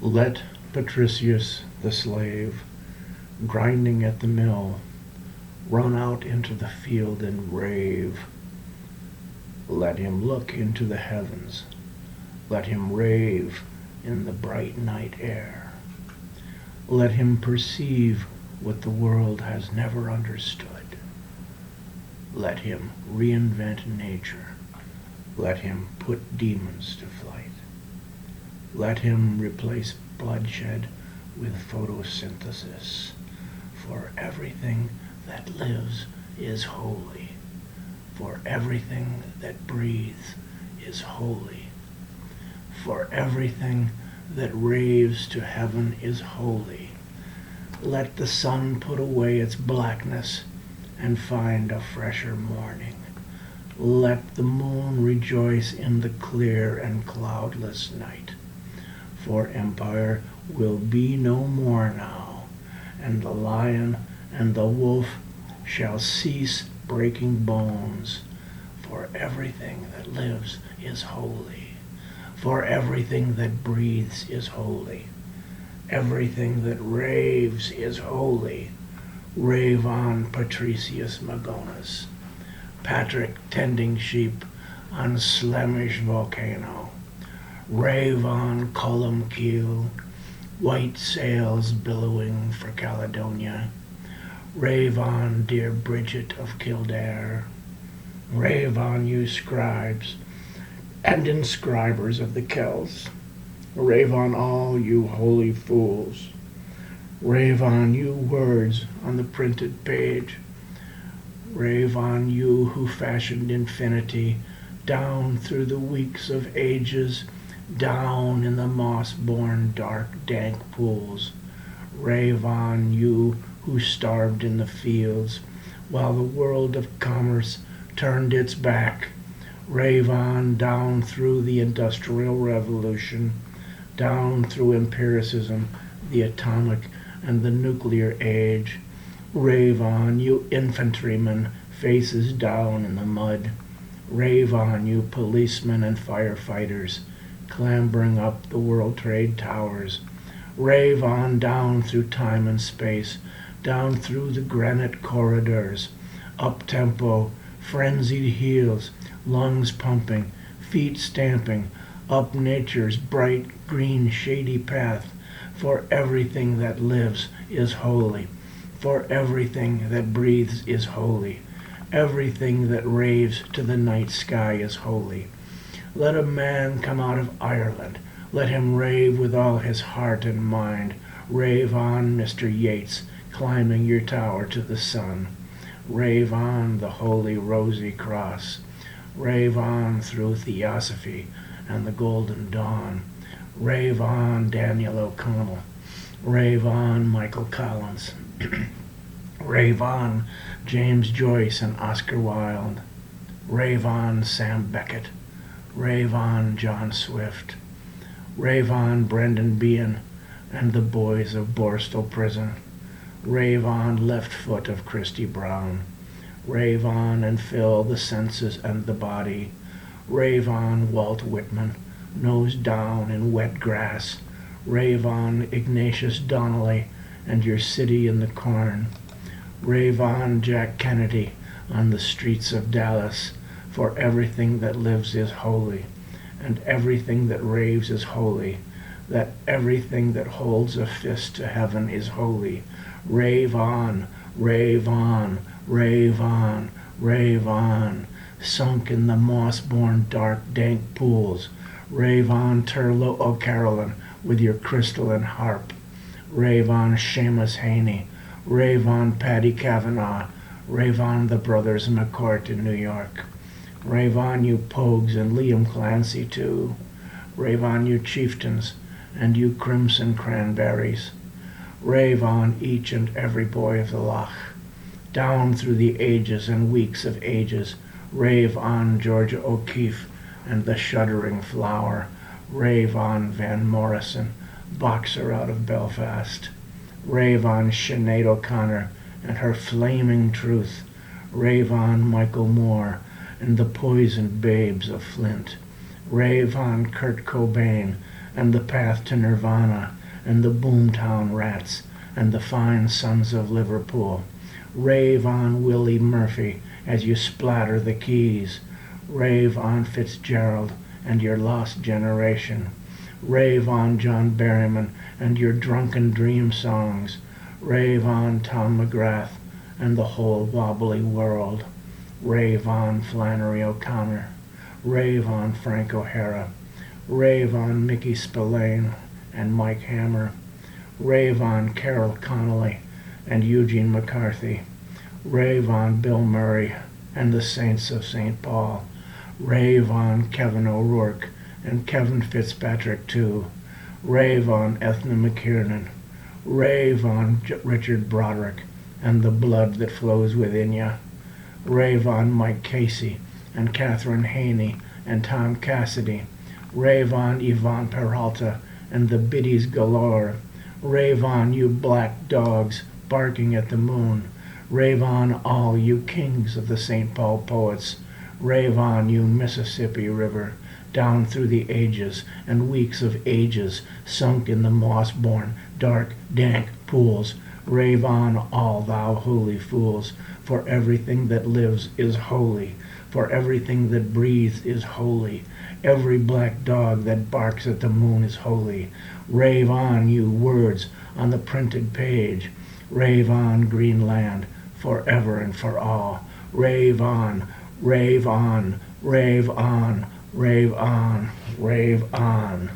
Let Patricius the slave, grinding at the mill, run out into the field and rave. Let him look into the heavens. Let him rave in the bright night air. Let him perceive what the world has never understood. Let him reinvent nature. Let him put demons to flight. Let him replace bloodshed with photosynthesis. For everything that lives is holy. For everything that breathes is holy. For everything that raves to heaven is holy. Let the sun put away its blackness and find a fresher morning. Let the moon rejoice in the clear and cloudless night. For empire will be no more now, and the lion and the wolf shall cease breaking bones. For everything that lives is holy. For everything that breathes is holy. Everything that raves is holy. Rave on, Patricius Magonus. Patrick tending sheep on Slemish volcano. Rave on, Columcille, white sails billowing for Caledonia. Rave on, dear Bridget of Kildare. Rave on, you scribes and inscribers of the Kells. Rave on all you holy fools. Rave on you words on the printed page. Rave on you who fashioned infinity down through the weeks of ages, down in the moss-born dark dank pools. Rave on you who starved in the fields while the world of commerce turned its back. Rave on down through the Industrial Revolution, down through empiricism, the atomic and the nuclear age. Rave on, you infantrymen, faces down in the mud. Rave on, you policemen and firefighters, clambering up the World Trade Towers. Rave on down through time and space, down through the granite corridors, up-tempo, frenzied heels, lungs pumping, feet stamping, up nature's bright, green, shady path. For everything that lives is holy. For everything that breathes is holy. Everything that raves to the night sky is holy. Let a man come out of Ireland. Let him rave with all his heart and mind. Rave on, Mr. Yeats, climbing your tower to the sun. Rave on the holy rosy cross. Rave on through Theosophy and the golden dawn. Rave on, Daniel O'Connell. Rave on, Michael Collins. Rave on, James Joyce and Oscar Wilde. Rave on, Sam Beckett. Rave on, John Swift. Rave on, Brendan Behan and the boys of Borstal Prison. Rave on, Left Foot of Christy Brown. Rave on and fill the senses and the body. Rave on, Walt Whitman, nose down in wet grass. Rave on, Ignatius Donnelly and your city in the corn. Rave on, Jack Kennedy on the streets of Dallas. For everything that lives is holy, and everything that raves is holy. That everything that holds a fist to heaven is holy. Rave on, rave on, rave on, rave on. Sunk in the moss-born dark dank pools. Rave on, Turlough O'Carolan, with your crystalline harp. Rave on, Seamus Haney. Rave on, Paddy Kavanagh. Rave on, the brothers McCourt in New York. Rave on, you Pogues and Liam Clancy too. Rave on, you chieftains and you crimson cranberries. Rave on each and every boy of the Loch. Down through the ages and weeks of ages. Rave on, Georgia O'Keeffe and the shuddering flower. Rave on, Van Morrison, boxer out of Belfast. Rave on, Sinead O'Connor and her flaming truth. Rave on, Michael Moore and the poisoned babes of Flint. Rave on Kurt Cobain and the path to Nirvana and the Boomtown Rats and the fine sons of Liverpool. Rave on Willie Murphy as you splatter the keys. Rave on Fitzgerald and your lost generation. Rave on John Berryman and your drunken dream songs. Rave on Tom McGrath and the whole wobbly world. Rave on Flannery O'Connor. Rave on Frank O'Hara. Rave on Mickey Spillane and Mike Hammer. Rave on Carol Connolly and Eugene McCarthy. Rave on Bill Murray and the Saints of St. Paul. Rave on Kevin O'Rourke and Kevin Fitzpatrick too. Rave on Ethna McKiernan. Rave on Richard Broderick and the blood that flows within ya. Rave on Mike Casey and Catherine Haney and Tom Cassidy. Rave on Yvonne Peralta and the biddies galore. Rave on, you black dogs barking at the moon. Rave on, all you kings of the St. Paul poets. Rave on, you Mississippi River, down through the ages and weeks of ages, sunk in the moss-born, dark, dank pools. Rave on, all thou holy fools, for everything that lives is holy, for everything that breathes is holy. Every black dog that barks at the moon is holy. Rave on, you words on the printed page. Rave on, Greenland, forever and for all. Rave on, rave on, rave on, rave on, rave on.